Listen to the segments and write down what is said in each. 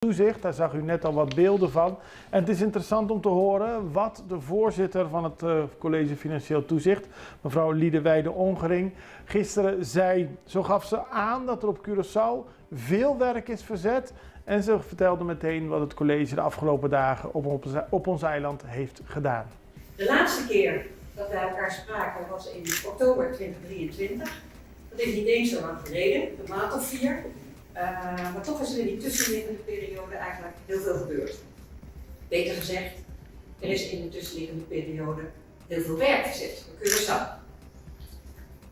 Toezicht, daar zag u net al wat beelden van. En het is interessant om te horen wat de voorzitter van het College Financieel Toezicht, mevrouw Liedewijde Ongering, gisteren zei. Zo gaf ze aan dat er op Curaçao veel werk is verzet. En ze vertelde meteen wat het college de afgelopen dagen op ons eiland heeft gedaan. De laatste keer dat wij elkaar spraken was in oktober 2023. Dat is niet eens zo lang geleden, een maand of 4. Maar toch is er in die tussenliggende periode eigenlijk heel veel gebeurd. Beter gezegd, er is in de tussenliggende periode heel veel werk verzet voor Curaçao.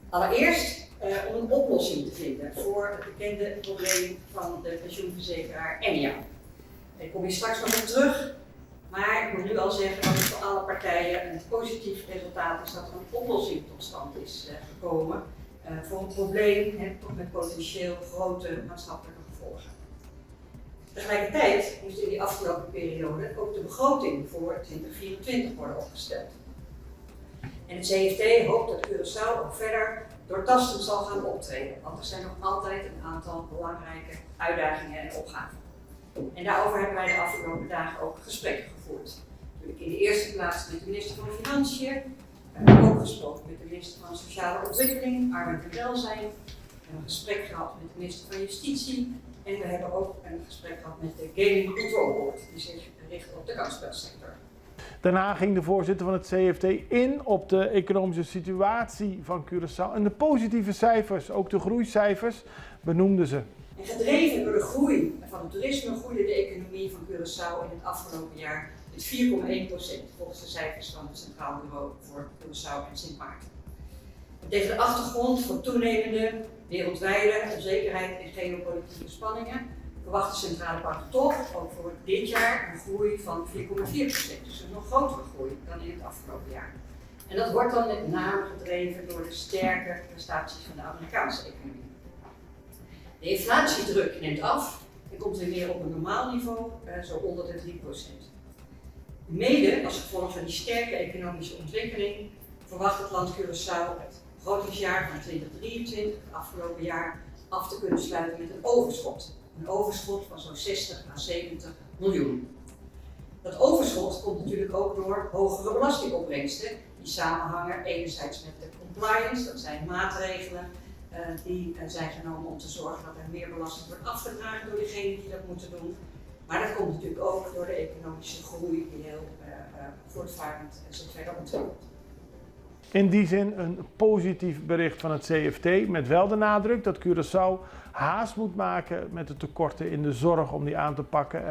Allereerst om een oplossing te vinden voor het bekende probleem van de pensioenverzekeraar Enia. Daar kom je straks nog op terug, maar ik moet nu al zeggen dat het voor alle partijen een positief resultaat is dat er een oplossing tot stand is gekomen. Voor een probleem met potentieel grote maatschappelijke gevolgen. Tegelijkertijd moest in die afgelopen periode ook de begroting voor 2024 worden opgesteld. En het CFT hoopt dat Curaçao ook verder doortastend zal gaan optreden, want er zijn nog altijd een aantal belangrijke uitdagingen en opgaven. En daarover hebben wij de afgelopen dagen ook gesprekken gevoerd. Natuurlijk in de eerste plaats met de minister van Financiën. We hebben ook gesproken met de minister van Sociale Ontwikkeling, Arbeid en Welzijn. We hebben een gesprek gehad met de minister van Justitie. En we hebben ook een gesprek gehad met de Gaming Control Board, die zich richt op de kansspelsector. Daarna ging de voorzitter van het CFT in op de economische situatie van Curaçao. En de positieve cijfers, ook de groeicijfers, benoemde ze. En gedreven door de groei van het toerisme groeide de economie van Curaçao in het afgelopen jaar met 4,1% volgens de cijfers van het Centraal Bureau voor Curaçao en Sint Maarten. En tegen de achtergrond van toenemende wereldwijde onzekerheid en geopolitieke spanningen verwacht de centrale bank toch ook voor dit jaar een groei van 4,4%. Dus een nog grotere groei dan in het afgelopen jaar. En dat wordt dan met name gedreven door de sterke prestaties van de Amerikaanse economie. De inflatiedruk neemt af en komt weer meer op een normaal niveau, zo onder de 3%. Mede als gevolg van die sterke economische ontwikkeling verwacht het land Curaçao het begrotingsjaar van 2023, het afgelopen jaar, af te kunnen sluiten met een overschot. Een overschot van zo'n 60 à 70 miljoen. Dat overschot komt natuurlijk ook door hogere belastingopbrengsten die samenhangen enerzijds met de compliance, dat zijn maatregelen die zijn genomen om te zorgen dat er meer belasting wordt afgedragen door degenen die dat moeten doen. Maar dat komt natuurlijk ook door de economische groei die heel voortvarend zich verder ontwikkelt. In die zin een positief bericht van het CFT, met wel de nadruk dat Curaçao haast moet maken met de tekorten in de zorg om die aan te pakken.